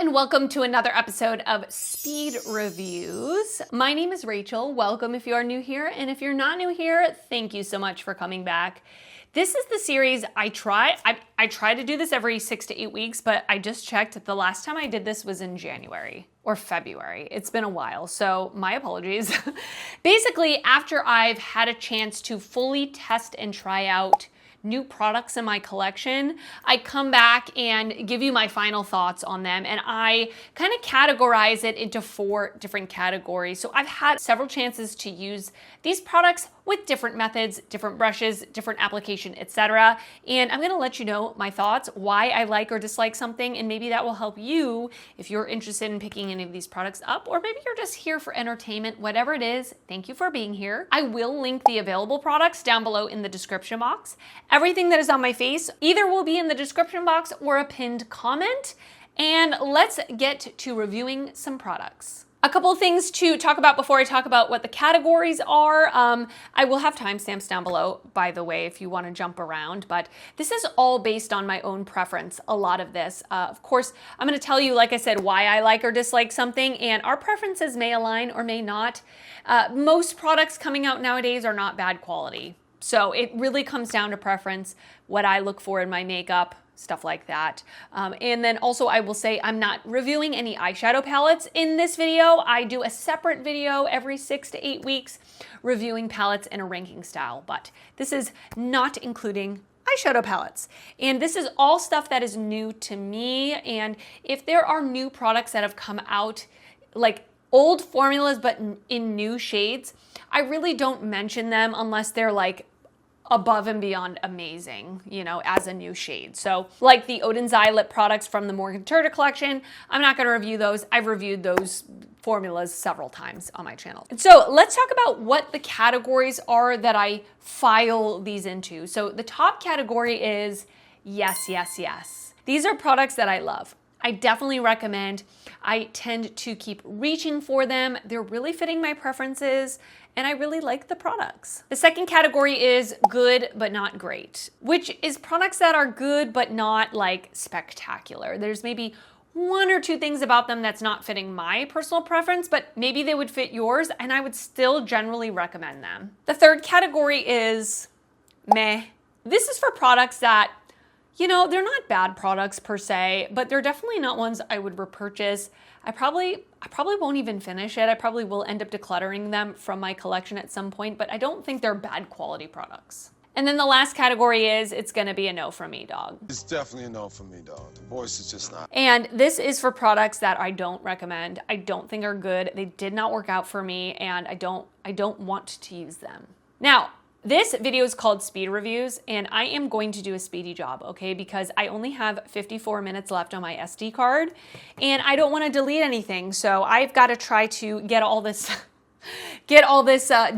and welcome to another episode of Speed Reviews. My name is Rachel. Welcome if you are new here, and if you're not new here, thank you so much for coming back. This is the series I try to do this every 6 to 8 weeks, but I just checked. The last time I did this was in January or February. It's been a while, so my apologies. Basically, after I've had a chance to fully test and try out new products in my collection, I come back and give you my final thoughts on them, and I kind of categorize it into 4 different categories. So I've had several chances to use these products with different methods, different brushes, different application, etc. And I'm gonna let you know my thoughts, why I like or dislike something, and maybe that will help you if you're interested in picking any of these products up, or maybe you're just here for entertainment. Whatever it is, thank you for being here. I will link the available products down below in the description box. Everything that is on my face either will be in the description box or a pinned comment. And let's get to reviewing some products. A couple of things to talk about before I talk about what the categories are. I will have timestamps down below, by the way, if you want to jump around, but this is all based on my own preference, a lot of this. Of course, I'm going to tell you, like I said, why I like or dislike something, and our preferences may align or may not. Most products coming out nowadays are not bad quality. So it really comes down to preference, what I look for in my makeup, stuff like that. And then also I will say I'm not reviewing any eyeshadow palettes in this video. I do a separate video every 6 to 8 weeks reviewing palettes in a ranking style, but this is not including eyeshadow palettes. And this is all stuff that is new to me. And if there are new products that have come out, like old formulas but in new shades, I really don't mention them unless they're like above and beyond amazing, you know, as a new shade. So like the Odin's Eye lip products from the Morgan Turner collection, I'm not gonna review those. I've reviewed those formulas several times on my channel. So let's talk about what the categories are that I file these into. So the top category is yes, yes, yes. These are products that I love. I definitely recommend. I tend to keep reaching for them. They're really fitting my preferences, and I really like the products. The second category is good but not great, which is products that are good but not like spectacular. There's maybe 1 or 2 things about them that's not fitting my personal preference, but maybe they would fit yours, and I would still generally recommend them. The third category is meh. This is for products that, you know, they're not bad products per se, but they're definitely not ones I would repurchase. I probably won't even finish it. I probably will end up decluttering them from my collection at some point, but I don't think they're bad quality products. And then the last category is, it's gonna be a no for me, dog. It's definitely a no for me, dog. The voice is just not. And this is for products that I don't recommend. I don't think are good. They did not work out for me, and I don't want to use them. Now, this video is called Speed Reviews, and I am going to do a speedy job, okay? Because I only have 54 minutes left on my SD card, and I don't want to delete anything. So I've got to try to get all this,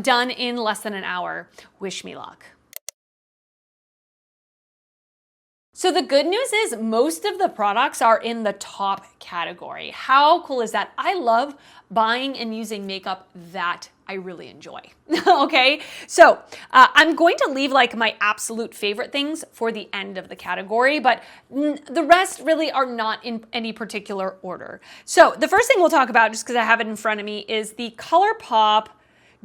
done in less than an hour. Wish me luck. So the good news is most of the products are in the top category. How cool is that? I love buying and using makeup that I really enjoy, okay? So I'm going to leave like my absolute favorite things for the end of the category, but the rest really are not in any particular order. So the first thing we'll talk about, just because I have it in front of me, is the ColourPop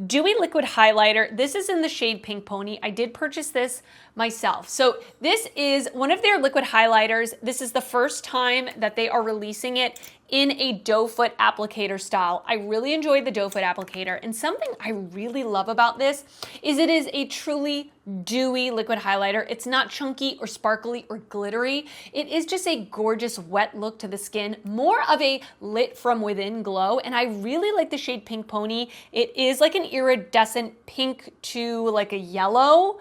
Dewy Liquid Highlighter. This is in the shade Pink Pony. I did purchase this myself. So this is one of their liquid highlighters. This is the first time that they are releasing it in a doe foot applicator style. I really enjoyed the doe foot applicator, and something I really love about this is it is a truly dewy liquid highlighter. It's not chunky or sparkly or glittery. It is just a gorgeous wet look to the skin, more of a lit from within glow, and I really like the shade Pink Pony. It is like an iridescent pink to like a yellow.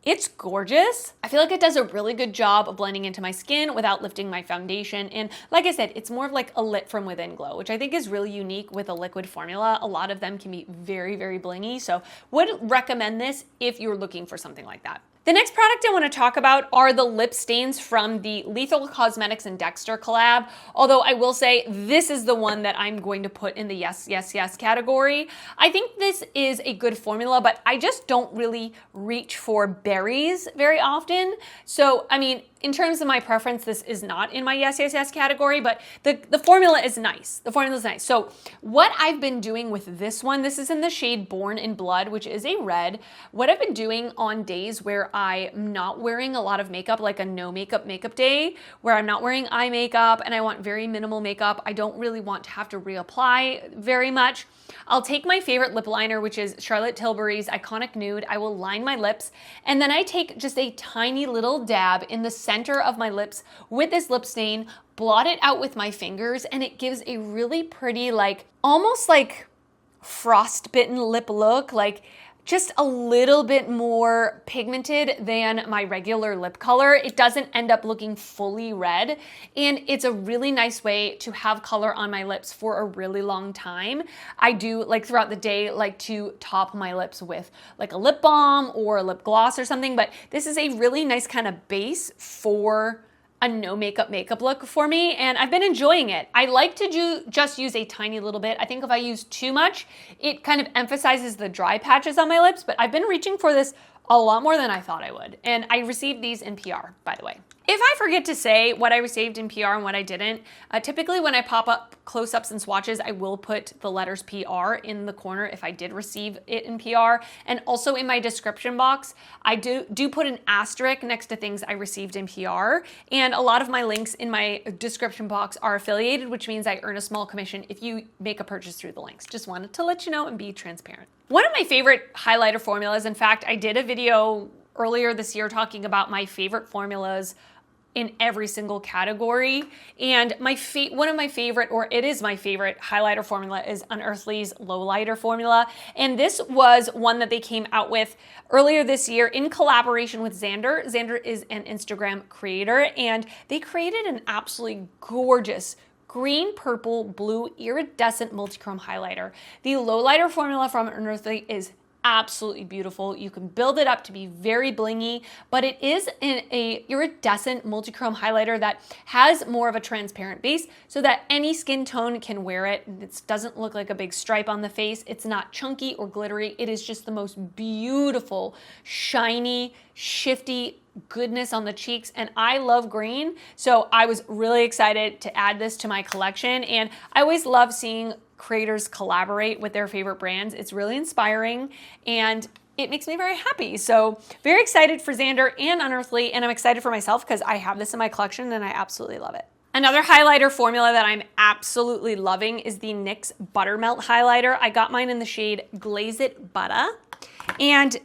It's gorgeous. I feel like it does a really good job of blending into my skin without lifting my foundation. And like I said, it's more of like a lit from within glow, which I think is really unique with a liquid formula. A lot of them can be very, very blingy. So would recommend this if you're looking for something like that. The next product I want to talk about are the lip stains from the Lethal Cosmetics and Dexter collab. Although I will say this is the one that I'm going to put in the yes, yes, yes category. I think this is a good formula, but I just don't really reach for berries very often. So, I mean, in terms of my preference, this is not in my yes, yes, yes category, but the formula is nice. The formula is nice. So what I've been doing with this one, this is in the shade Born in Blood, which is a red. What I've been doing on days where I'm not wearing a lot of makeup, like a no makeup day, where I'm not wearing eye makeup and I want very minimal makeup, I don't really want to have to reapply very much, I'll take my favorite lip liner, which is Charlotte Tilbury's Iconic Nude. I will line my lips, and then I take just a tiny little dab in the center of my lips with this lip stain, blot it out with my fingers, and it gives a really pretty, like, almost like frostbitten lip look, like just a little bit more pigmented than my regular lip color. It doesn't end up looking fully red, and it's a really nice way to have color on my lips for a really long time. I do, like, throughout the day, like to top my lips with like a lip balm or a lip gloss or something, but this is a really nice kind of base for a no makeup look for me, and I've been enjoying it. I like to just use a tiny little bit. I think if I use too much, it kind of emphasizes the dry patches on my lips, but I've been reaching for this a lot more than I thought I would. And I received these in PR, by the way. If I forget to say what I received in PR and what I didn't, typically when I pop up close-ups and swatches, I will put the letters PR in the corner if I did receive it in PR. And also in my description box, I do put an asterisk next to things I received in PR. And a lot of my links in my description box are affiliated, which means I earn a small commission if you make a purchase through the links. Just wanted to let you know and be transparent. One of my favorite highlighter formulas, in fact, I did a video earlier this year talking about my favorite formulas in every single category. And one of my favorite, or it is my favorite highlighter formula, is Unearthly's Lowlighter formula. And this was one that they came out with earlier this year in collaboration with Xander. Xander is an Instagram creator, and they created an absolutely gorgeous green, purple, blue iridescent multichrome highlighter. The Lowlighter formula from Unearthly is absolutely beautiful. You can build it up to be very blingy, but it is a iridescent multichrome highlighter that has more of a transparent base so that any skin tone can wear it. It doesn't look like a big stripe on the face. It's not chunky or glittery. It is just the most beautiful, shiny, shifty goodness on the cheeks, and I love green, so I was really excited to add this to my collection. And I always love seeing creators collaborate with their favorite brands. It's really inspiring and it makes me very happy. So very excited for Xander and Unearthly, and I'm excited for myself because I have this in my collection and I absolutely love it. Another highlighter formula that I'm absolutely loving is the NYX Buttermelt highlighter. I got mine in the shade Glaze It Butter, and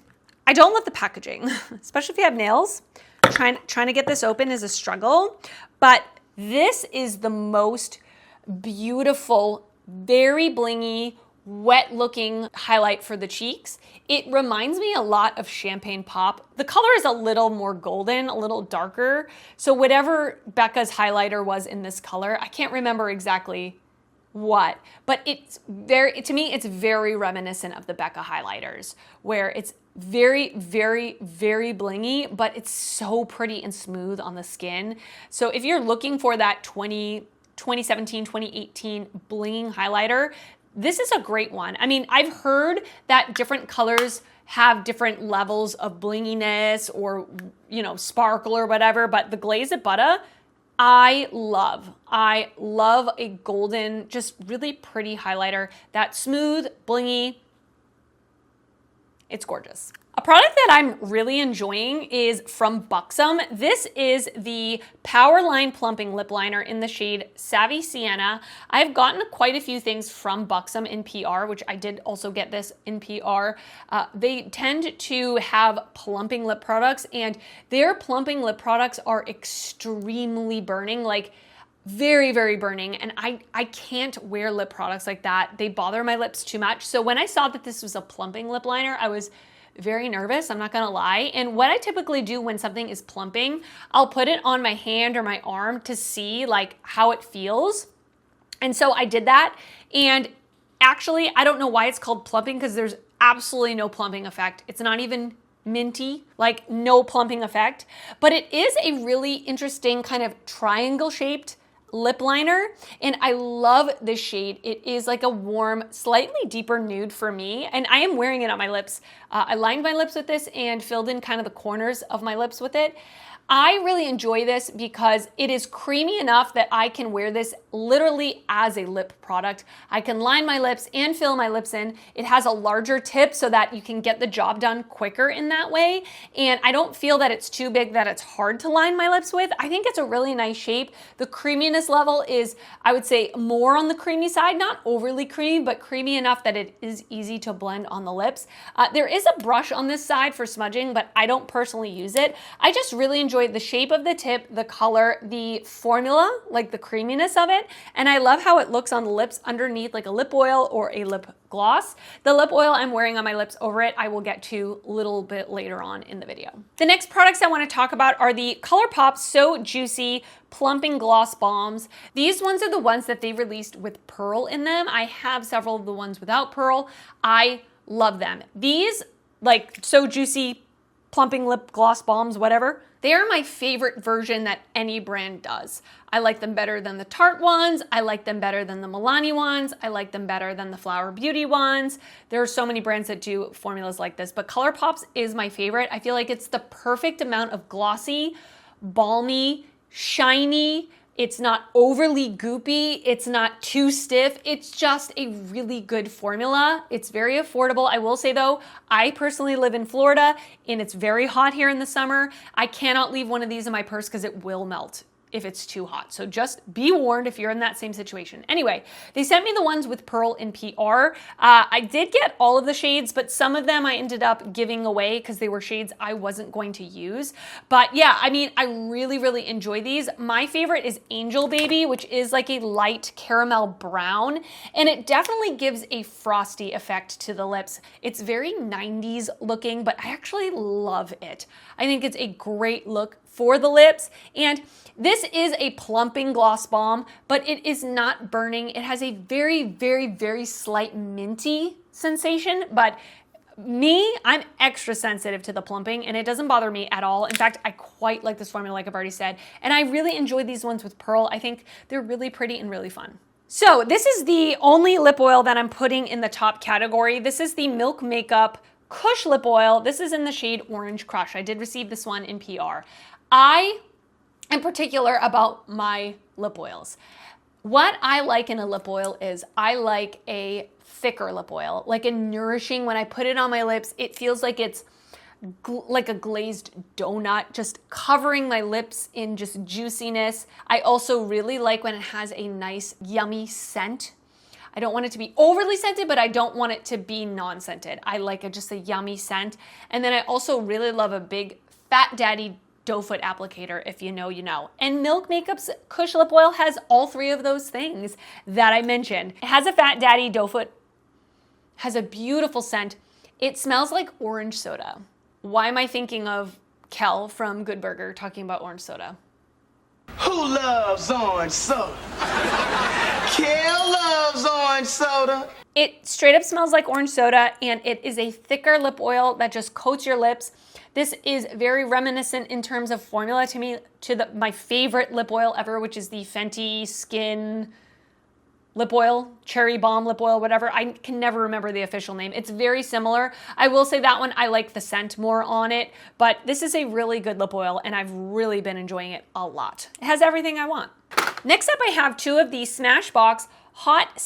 I don't love the packaging, especially if you have nails. Trying to get this open is a struggle, but this is the most beautiful, very blingy, wet looking highlight for the cheeks. It reminds me a lot of Champagne Pop. The color is a little more golden, a little darker. So whatever Becca's highlighter was in this color, I can't remember exactly what, but to me, it's very reminiscent of the Becca highlighters, where it's very, very, very blingy, but it's so pretty and smooth on the skin. So if you're looking for that 2017, 2018 blinging highlighter, this is a great one. I mean, I've heard that different colors have different levels of blinginess or, you know, sparkle or whatever, but the Glaze It Butter, I love a golden, just really pretty highlighter. That smooth, blingy, it's gorgeous. A product that I'm really enjoying is from Buxom. This is the Powerline Plumping Lip Liner in the shade Savvy Sienna. I've gotten quite a few things from Buxom in PR, which I did also get this in PR. They tend to have plumping lip products, and their plumping lip products are extremely burning, like very, very burning, and I can't wear lip products like that. They bother my lips too much. So when I saw that this was a plumping lip liner, I was very nervous, I'm not gonna lie. And what I typically do when something is plumping, I'll put it on my hand or my arm to see like how it feels. And so I did that, and actually I don't know why it's called plumping, because there's absolutely no plumping effect. It's not even minty, like no plumping effect, but it is a really interesting kind of triangle shaped lip liner, and I love this shade. It is like a warm, slightly deeper nude for me, and I am wearing it on my lips. I lined my lips with this and filled in kind of the corners of my lips with it. I really enjoy this because it is creamy enough that I can wear this literally as a lip product. I can line my lips and fill my lips in. It has a larger tip so that you can get the job done quicker in that way. And I don't feel that it's too big that it's hard to line my lips with. I think it's a really nice shape. The creaminess level is, I would say, more on the creamy side, not overly creamy, but creamy enough that it is easy to blend on the lips. There is a brush on this side for smudging, but I don't personally use it. I just really enjoy the shape of the tip, the color, the formula, like the creaminess of it, and I love how it looks on the lips underneath like a lip oil or a lip gloss. The lip oil I'm wearing on my lips over it, I will get to a little bit later on in the video. The next products I want to talk about are the ColourPop So Juicy Plumping Gloss Bombs. These ones are the ones that they released with pearl in them. I have several of the ones without pearl. I love them. These, like So Juicy Plumping Lip Gloss Bombs, whatever, they are my favorite version that any brand does. I like them better than the Tarte ones. I like them better than the Milani ones. I like them better than the Flower Beauty ones. There are so many brands that do formulas like this, but ColourPop's is my favorite. I feel like it's the perfect amount of glossy, balmy, shiny. It's not overly goopy. It's not too stiff. It's just a really good formula. It's very affordable. I will say though, I personally live in Florida and it's very hot here in the summer. I cannot leave one of these in my purse because it will melt if it's too hot. So just be warned if you're in that same situation. Anyway, they sent me the ones with pearl in PR. I did get all of the shades, but some of them I ended up giving away because they were shades I wasn't going to use. But yeah, I mean, I really, really enjoy these. My favorite is Angel Baby, which is like a light caramel brown, and it definitely gives a frosty effect to the lips. It's very 90s looking, but I actually love it. I think it's a great look for the lips, and this is a plumping gloss bomb, but it is not burning. It has a very, very, very slight minty sensation, but I'm extra sensitive to the plumping and it doesn't bother me at all. In fact, I quite like this formula, like I've already said, and I really enjoy these ones with pearl. I think they're really pretty and really fun. So this is the only lip oil that I'm putting in the top category. This is the Milk Makeup Kush Lip Oil. This is in the shade Orange Crush. I did receive this one in PR. I am particular about my lip oils. What I like in a lip oil is I like a thicker lip oil, like a nourishing. When I put it on my lips, it feels like it's like a glazed donut, just covering my lips in just juiciness. I also really like when it has a nice, yummy scent. I don't want it to be overly scented, but I don't want it to be non-scented. I like just a yummy scent. And then I also really love a big Fat Daddy doe foot applicator. If you know, you know. And Milk Makeup's Kush Lip Oil has all three of those things that I mentioned. It has a Fat Daddy doe foot, has a beautiful scent. It smells like orange soda. Why am I thinking of Kel from Good Burger talking about orange soda? Who loves orange soda? Kel loves orange soda. It straight up smells like orange soda, and it is a thicker lip oil that just coats your lips. This is very reminiscent in terms of formula to me to my favorite lip oil ever, which is the Fenty Skin lip oil, Cherry Bomb lip oil, whatever. I can never remember the official name. It's very similar. I will say that one, I like the scent more on it, but this is a really good lip oil and I've really been enjoying it a lot. It has everything I want. Next up, I have two of the Smashbox Hot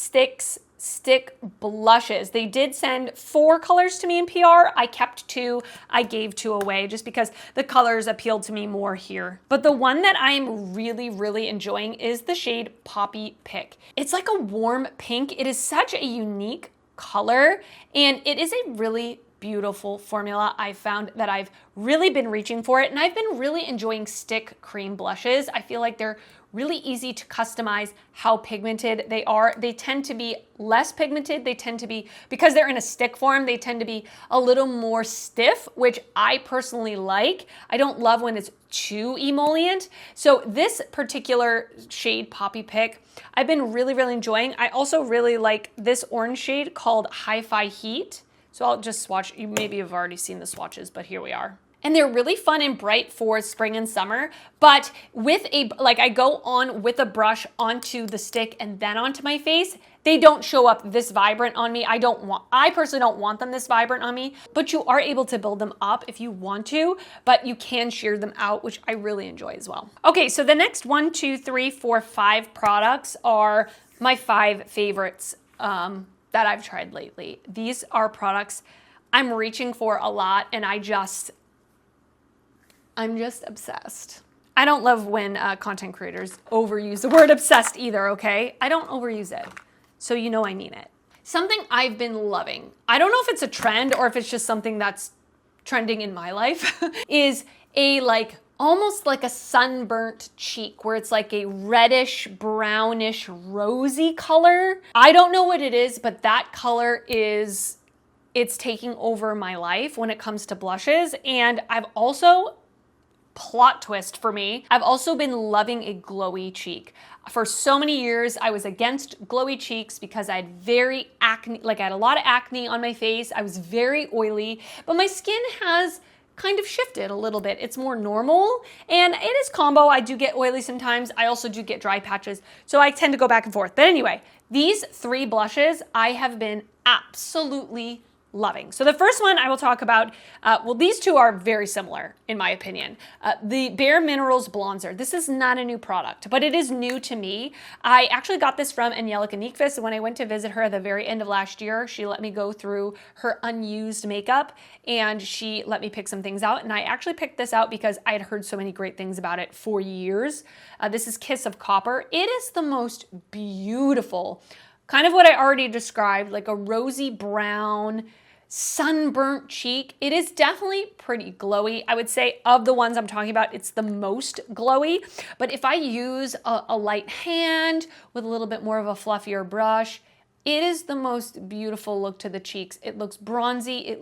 Stick blushes. They did send 4 colors to me in PR. I kept 2. I gave 2 away just because the colors appealed to me more here. But the one that I'm really, really enjoying is the shade Poppy Pick. It's like a warm pink. It is such a unique color, and it is a really beautiful formula. I found that I've really been reaching for it, and I've been really enjoying stick cream blushes. I feel like they're really easy to customize how pigmented they are. They tend to be less pigmented. They tend to be, because they're in a stick form, they tend to be a little more stiff, which I personally like. I don't love when it's too emollient. So this particular shade, Poppy Pick, I've been really, really enjoying. I also really like this orange shade called Hi-Fi Heat. So I'll just swatch. You maybe have already seen the swatches, but here we are. and they're really fun and bright for spring and summer, but with I go on with a brush onto the stick and then onto my face, they don't show up this vibrant on me. I personally don't want them this vibrant on me, but you are able to build them up if you want to, but you can sheer them out, which I really enjoy as well. Okay, so the next 1, 2, 3, 4, 5 products are my 5 favorites that I've tried lately. These are products I'm reaching for a lot, and I'm just obsessed. I don't love when content creators overuse the word obsessed either, okay? I don't overuse it, so you know I mean it. Something I've been loving, I don't know if it's a trend or if it's just something that's trending in my life, is a almost like a sunburnt cheek where it's like a reddish, brownish, rosy color. I don't know what it is, but that color it's taking over my life when it comes to blushes. And I've also, plot twist for me, I've also been loving a glowy cheek. For so many years, I was against glowy cheeks because I had I had a lot of acne on my face. I was very oily, but my skin has kind of shifted a little bit. It's more normal, and it is combo. I do get oily sometimes. I also do get dry patches, so I tend to go back and forth. But anyway, these 3 blushes I have been absolutely loving. So the first one I will talk about, well, these 2 are very similar in my opinion. The Bare Minerals Bronzer. This is not a new product, but it is new to me. I actually got this from Angelica Nyqvist when I went to visit her at the very end of last year. She let me go through her unused makeup and she let me pick some things out. And I actually picked this out because I had heard so many great things about it for years. This is Kiss of Copper. It is the most beautiful, kind of what I already described, like a rosy brown, sunburnt cheek. It is definitely pretty glowy. I would say of the ones I'm talking about, it's the most glowy. But if I use a light hand with a little bit more of a fluffier brush, it is the most beautiful look to the cheeks. It looks bronzy.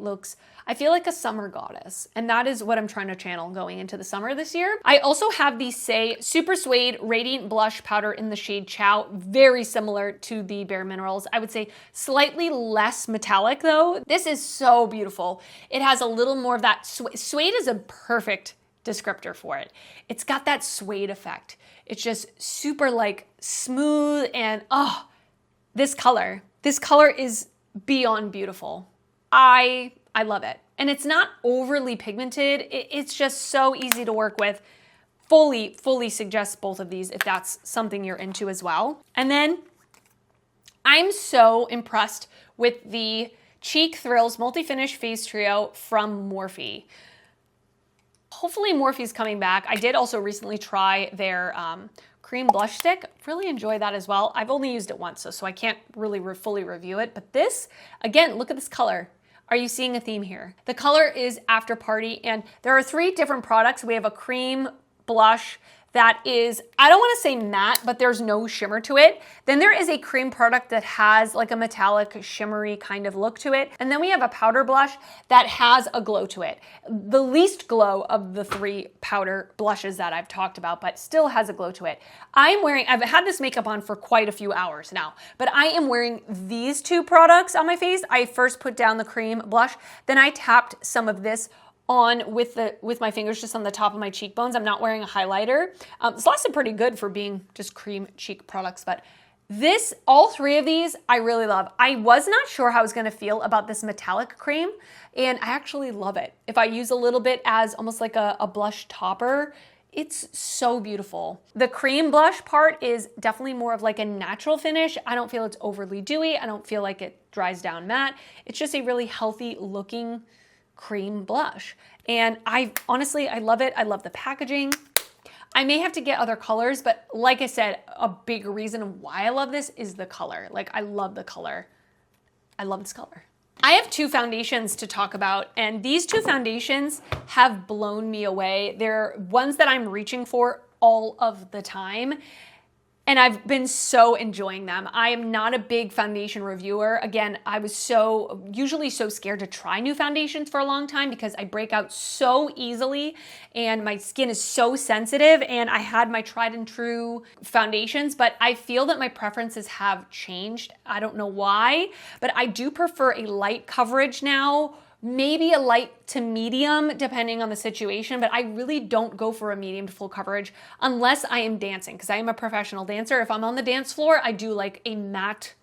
I feel like a summer goddess. And that is what I'm trying to channel going into the summer this year. I also have the Super Suede Radiant Blush Powder in the shade Chow. Very similar to the Bare Minerals. I would say slightly less metallic though. This is so beautiful. It has a little more of that suede is a perfect descriptor for it. It's got that suede effect. It's just super smooth and this color is beyond beautiful. I love it. And it's not overly pigmented. It's just so easy to work with. Fully suggest both of these if that's something you're into as well. And then I'm so impressed with the Cheek Thrills Multi-Finish Face Trio from Morphe. Hopefully Morphe's coming back. I did also recently try their Creme blush stick. Really enjoy that as well. I've only used it once, so I can't really fully review it. But this, again, look at this color. Are you seeing a theme here? The color is After Party, and there are 3 different products. We have a cream blush that is, I don't want to say matte, but there's no shimmer to it. Then there is a cream product that has like a metallic shimmery kind of look to it. And then we have a powder blush that has a glow to it. The least glow of the 3 powder blushes that I've talked about, but still has a glow to it. I've had this makeup on for quite a few hours now, but I am wearing these 2 products on my face. I first put down the cream blush, then I tapped some of this on with my fingers just on the top of my cheekbones. I'm not wearing a highlighter. This lasted pretty good for being just cream cheek products, but all 3 of these I really love. I was not sure how I was gonna feel about this metallic cream, and I actually love it. If I use a little bit as almost like a blush topper, it's so beautiful. The cream blush part is definitely more of like a natural finish. I don't feel it's overly dewy. I don't feel like it dries down matte. It's just a really healthy looking cream blush. And I love it. I love the packaging. I may have to get other colors, but like I said, a big reason why I love this is the color. I love the color. I love this color. I have 2 foundations to talk about, and these 2 foundations have blown me away. They're ones that I'm reaching for all of the time. And I've been so enjoying them. I am not a big foundation reviewer. Again, I was usually so scared to try new foundations for a long time because I break out so easily and my skin is so sensitive, and I had my tried and true foundations, but I feel that my preferences have changed. I don't know why, but I do prefer a light coverage now maybe a light to medium depending on the situation, but I really don't go for a medium to full coverage unless I am dancing, because I am a professional dancer. If I'm on the dance floor, I do like a matte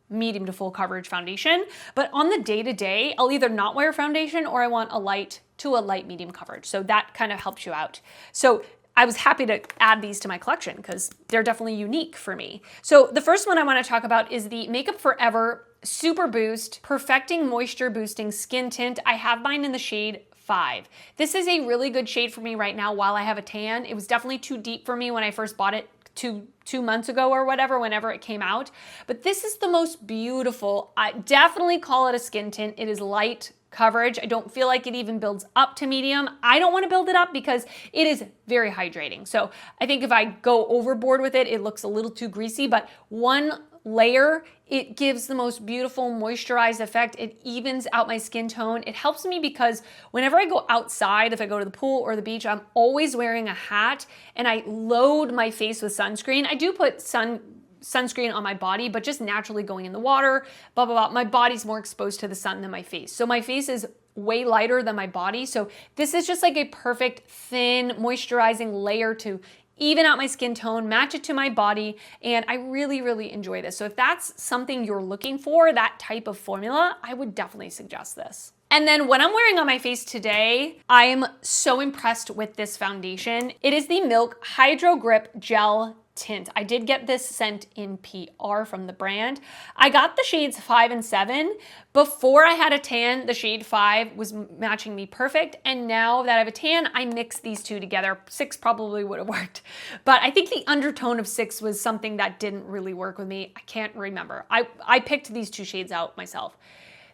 medium to full coverage foundation, but on the day-to-day, I'll either not wear foundation or I want a light to a light medium coverage. So that kind of helps you out. So I was happy to add these to my collection because they're definitely unique for me. So the first one I want to talk about is the Makeup Forever Super Boost Perfecting Moisture Boosting Skin Tint. I have mine in the shade 5. This is a really good shade for me right now while I have a tan. It was definitely too deep for me when I first bought it two months ago or whatever, whenever it came out. But this is the most beautiful. I definitely call it a skin tint. It is light coverage. I don't feel like it even builds up to medium. I don't want to build it up because it is very hydrating. So I think if I go overboard with it, it looks a little too greasy, but one layer, it gives the most beautiful moisturized effect. It evens out my skin tone. It helps me because whenever I go outside, if I go to the pool or the beach, I'm always wearing a hat and I load my face with sunscreen. I do put sunscreen on my body, but just naturally going in the water, blah, blah, blah. My body's more exposed to the sun than my face. So my face is way lighter than my body. So this is just like a perfect thin moisturizing layer to even out my skin tone, match it to my body, and I really, really enjoy this. So if that's something you're looking for, that type of formula, I would definitely suggest this. And then what I'm wearing on my face today, I am so impressed with this foundation. It is the Milk Hydro Grip Gel Tint. I did get this sent in PR from the brand. I got the shades 5 and 7. Before I had a tan, the shade 5 was matching me perfect. And now that I have a tan, I mixed these two together. 6 probably would have worked. But I think the undertone of 6 was something that didn't really work with me. I can't remember. I picked these two shades out myself.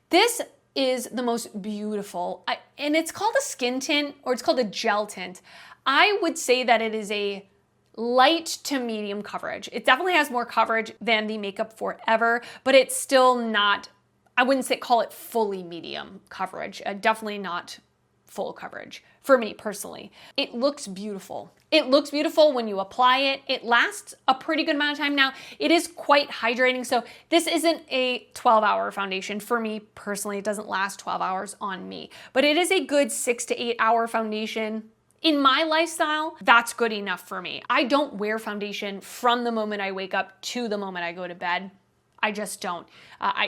This is the most beautiful, and it's called a skin tint, or it's called a gel tint. I would say that it is a light to medium coverage. It definitely has more coverage than the Makeup Forever, but it's still not, I wouldn't say call it fully medium coverage. Definitely not full coverage for me personally. It looks beautiful. It looks beautiful when you apply it. It lasts a pretty good amount of time. Now, it is quite hydrating, so this isn't a 12-hour foundation. For me personally, it doesn't last 12 hours on me, but it is a good 6 to 8 hour foundation. In my lifestyle, that's good enough for me. I don't wear foundation from the moment I wake up to the moment I go to bed. I just don't.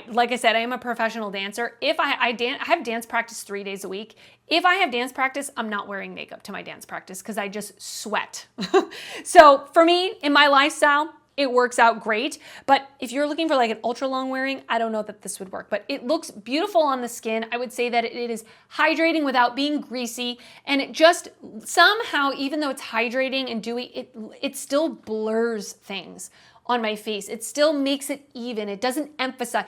Like I said, I am a professional dancer. If I have dance practice 3 days a week. If I have dance practice, I'm not wearing makeup to my dance practice because I just sweat. So for me, in my lifestyle, it works out great. But if you're looking for like an ultra long wearing, I don't know that this would work, but it looks beautiful on the skin. I would say that it is hydrating without being greasy. And it just somehow, even though it's hydrating and dewy, it still blurs things on my face. It still makes it even. It doesn't emphasize.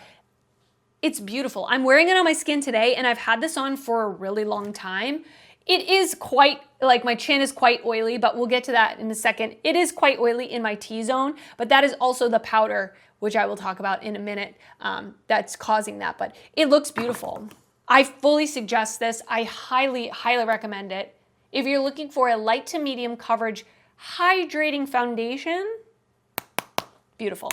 It's beautiful. I'm wearing it on my skin today and I've had this on for a really long time. It is quite, like my chin is quite oily, but we'll get to that in a second. It is quite oily in my T-zone, but that is also the powder, which I will talk about in a minute, that's causing that, but it looks beautiful. I fully suggest this. I highly, highly recommend it. If you're looking for a light to medium coverage, hydrating foundation, beautiful.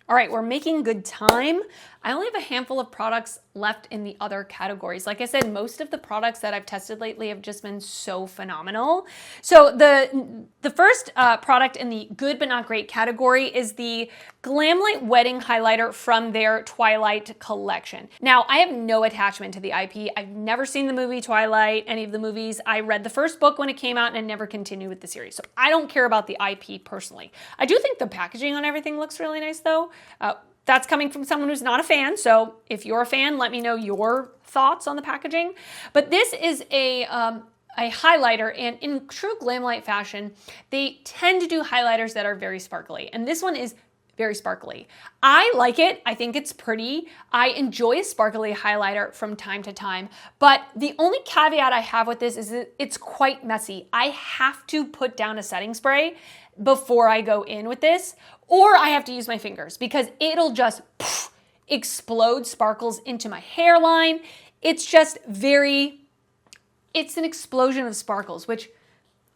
All right, we're making good time. I only have a handful of products left in the other categories. Like I said, most of the products that I've tested lately have just been so phenomenal. So the first product in the good but not great category is the Glamlight Wedding Highlighter from their Twilight collection. Now, I have no attachment to the IP. I've never seen the movie Twilight, any of the movies. I read the first book when it came out and I never continued with the series. So I don't care about the IP personally. I do think the packaging on everything looks really nice though. That's coming from someone who's not a fan, so if you're a fan, let me know your thoughts on the packaging. But this is a highlighter, and in true Glamlight fashion, they tend to do highlighters that are very sparkly, and this one is very sparkly. I like it. I think it's pretty. I enjoy a sparkly highlighter from time to time, but the only caveat I have with this is that it's quite messy. I have to put down a setting spray before I go in with this, or I have to use my fingers because it'll just explode sparkles into my hairline. It's just it's an explosion of sparkles, which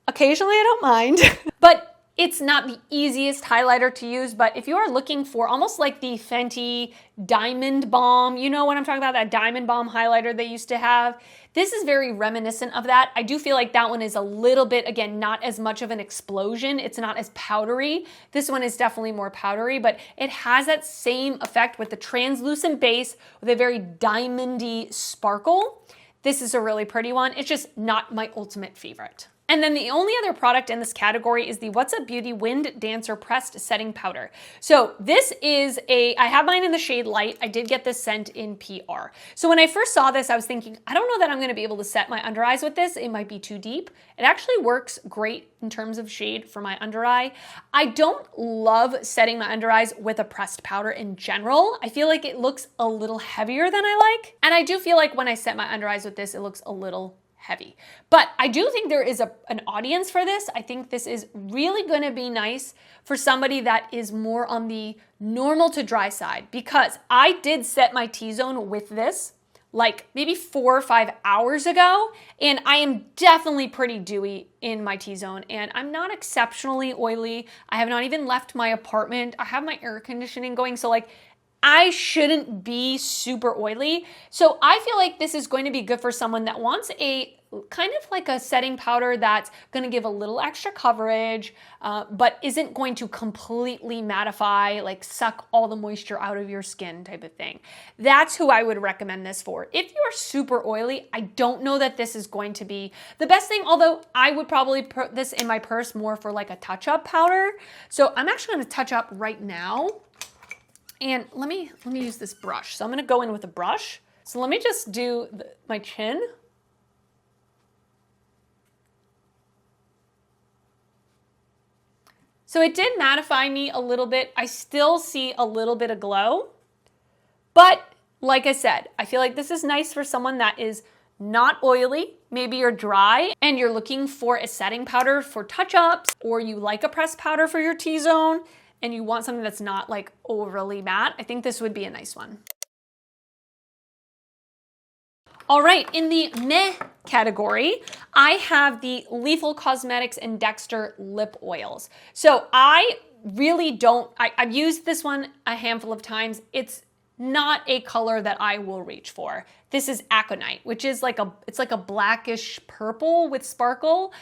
occasionally I don't mind, but It's not the easiest highlighter to use, but if you are looking for almost like the Fenty Diamond Balm, you know what I'm talking about, that Diamond Balm highlighter they used to have, this is very reminiscent of that. I do feel like that one is a little bit, again, not as much of an explosion. It's not as powdery. This one is definitely more powdery, but it has that same effect with the translucent base with a very diamondy sparkle. This is a really pretty one. It's just not my ultimate favorite. And then the only other product in this category is the What's Up Beauty Wind Dancer Pressed Setting Powder. So this is I have mine in the shade Light. I did get this scent in PR. So when I first saw this, I was thinking, I don't know that I'm gonna be able to set my under eyes with this. It might be too deep. It actually works great in terms of shade for my under eye. I don't love setting my under eyes with a pressed powder in general. I feel like it looks a little heavier than I like. And I do feel like when I set my under eyes with this, it looks a little heavy. But I do think there is an audience for this. I think this is really gonna be nice for somebody that is more on the normal to dry side, because I did set my T-zone with this like maybe 4 or 5 hours ago, and I am definitely pretty dewy in my T-zone, and I'm not exceptionally oily. I have not even left my apartment. I have my air conditioning going, so like I shouldn't be super oily. So I feel like this is going to be good for someone that wants a kind of like a setting powder that's gonna give a little extra coverage, but isn't going to completely mattify, like suck all the moisture out of your skin type of thing. That's who I would recommend this for. If you're super oily, I don't know that this is going to be the best thing, although I would probably put this in my purse more for like a touch-up powder. So I'm actually gonna touch up right now. And let me use this brush. So I'm gonna go in with a brush. So let me just do my chin. So it did mattify me a little bit. I still see a little bit of glow. But like I said, I feel like this is nice for someone that is not oily. Maybe you're dry and you're looking for a setting powder for touch-ups, or you like a pressed powder for your T-zone, and you want something that's not like overly matte. I think this would be a nice one. All right, in the meh category, I have the Lethal Cosmetics and Dexter lip oils. So I really don't, I've used this one a handful of times. It's not a color that I will reach for. This is Aconite, which is like it's like a blackish purple with sparkle.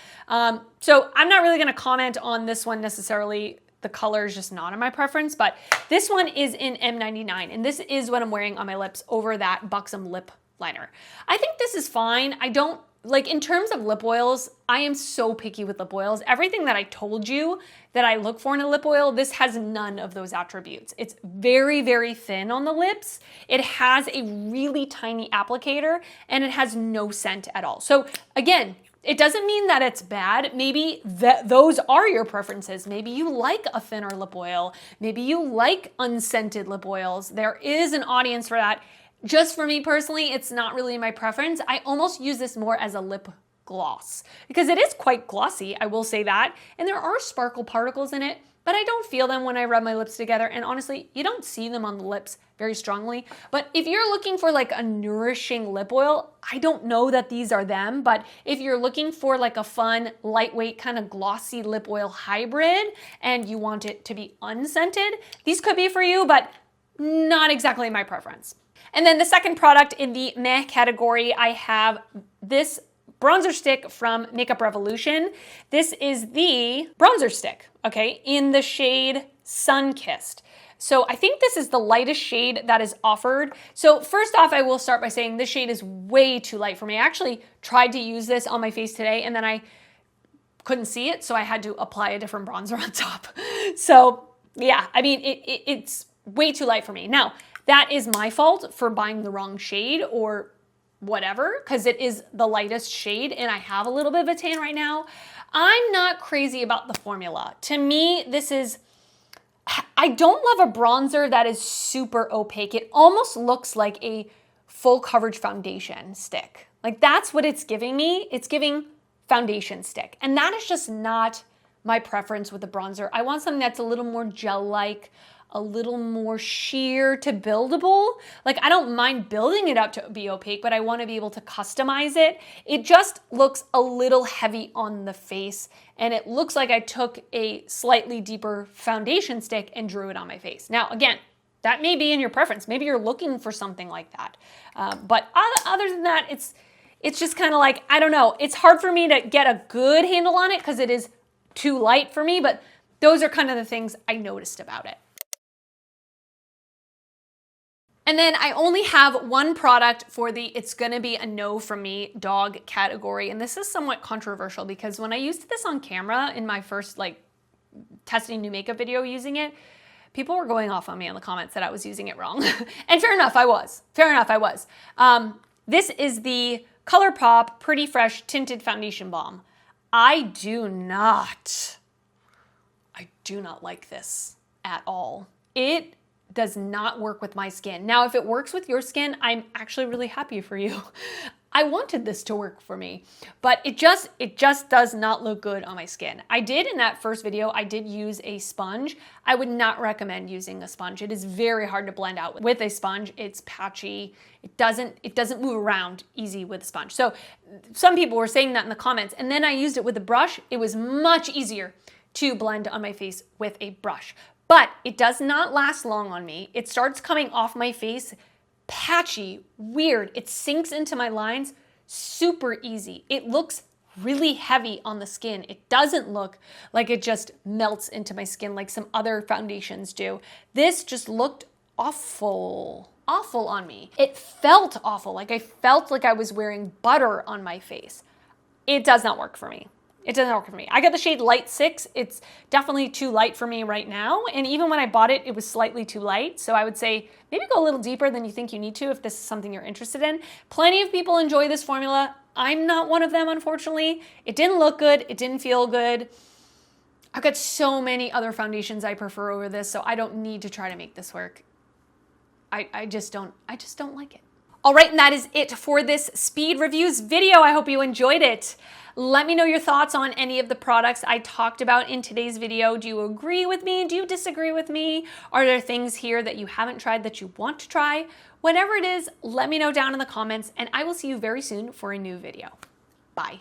So I'm not really gonna comment on this one necessarily. The color is just not in my preference, but this one is in M99, and this is what I'm wearing on my lips over that Buxom lip liner. I think this is fine. I don't, like in terms of lip oils, I am so picky with lip oils. Everything that I told you that I look for in a lip oil, this has none of those attributes. It's very, very thin on the lips. It has a really tiny applicator, and it has no scent at all. So again, it doesn't mean that it's bad. Maybe those are your preferences. Maybe you like a thinner lip oil. Maybe you like unscented lip oils. There is an audience for that. Just for me personally, it's not really my preference. I almost use this more as a lip gloss because it is quite glossy, I will say that. And there are sparkle particles in it, but I don't feel them when I rub my lips together. And honestly, you don't see them on the lips very strongly. But if you're looking for like a nourishing lip oil, I don't know that these are them, but if you're looking for like a fun, lightweight, kind of glossy lip oil hybrid and you want it to be unscented, these could be for you, but not exactly my preference. And then the second product in the meh category, I have this bronzer stick from Makeup Revolution. This is the bronzer stick, okay, in the shade Sunkissed. So I think this is the lightest shade that is offered. So first off, I will start by saying this shade is way too light for me. I actually tried to use this on my face today and then I couldn't see it, so I had to apply a different bronzer on top. So yeah, I mean, it's way too light for me. Now, that is my fault for buying the wrong shade or whatever, because it is the lightest shade and I have a little bit of a tan right now. I'm not crazy about the formula. To me, this is, I don't love a bronzer that is super opaque. It almost looks like a full coverage foundation stick. Like that's what it's giving me. It's giving foundation stick. And that is just not my preference with the bronzer. I want something that's a little more gel-like, a little more sheer to buildable. Like, I don't mind building it up to be opaque, but I want to be able to customize it. It just looks a little heavy on the face, and it looks like I took a slightly deeper foundation stick and drew it on my face. Now, again, that may be in your preference. Maybe you're looking for something like that. But other than that, it's just kind of like, I don't know. It's hard for me to get a good handle on it because it is too light for me, but those are kind of the things I noticed about it. And then I only have one product for the it's gonna be a no from me dog category. And this is somewhat controversial because when I used this on camera in my first testing new makeup video using it, people were going off on me in the comments that I was using it wrong. And fair enough, I was. This is the ColourPop Pretty Fresh Tinted Foundation Balm. I do not like this at all. It does not work with my skin. Now, if it works with your skin, I'm actually really happy for you. I wanted this to work for me, but it just does not look good on my skin. I did in that first video, I did use a sponge. I would not recommend using a sponge. It is very hard to blend out with a sponge. It's patchy. It doesn't move around easy with a sponge. So some people were saying that in the comments, and then I used it with a brush. It was much easier to blend on my face with a brush. But it does not last long on me. It starts coming off my face patchy, weird. It sinks into my lines super easy. It looks really heavy on the skin. It doesn't look like it just melts into my skin like some other foundations do. This just looked awful on me. It felt awful. Like I felt like I was wearing butter on my face. It does not work for me. It doesn't work for me. I got the shade Light 6. It's definitely too light for me right now. And even when I bought it, it was slightly too light. So I would say maybe go a little deeper than you think you need to if this is something you're interested in. Plenty of people enjoy this formula. I'm not one of them, unfortunately. It didn't look good. It didn't feel good. I've got so many other foundations I prefer over this, so I don't need to try to make this work. I just don't like it. All right, and that is it for this speed reviews video. I hope you enjoyed it. Let me know your thoughts on any of the products I talked about in today's video. Do you agree with me? Do you disagree with me? Are there things here that you haven't tried that you want to try? Whatever it is, let me know down in the comments, and I will see you very soon for a new video. Bye.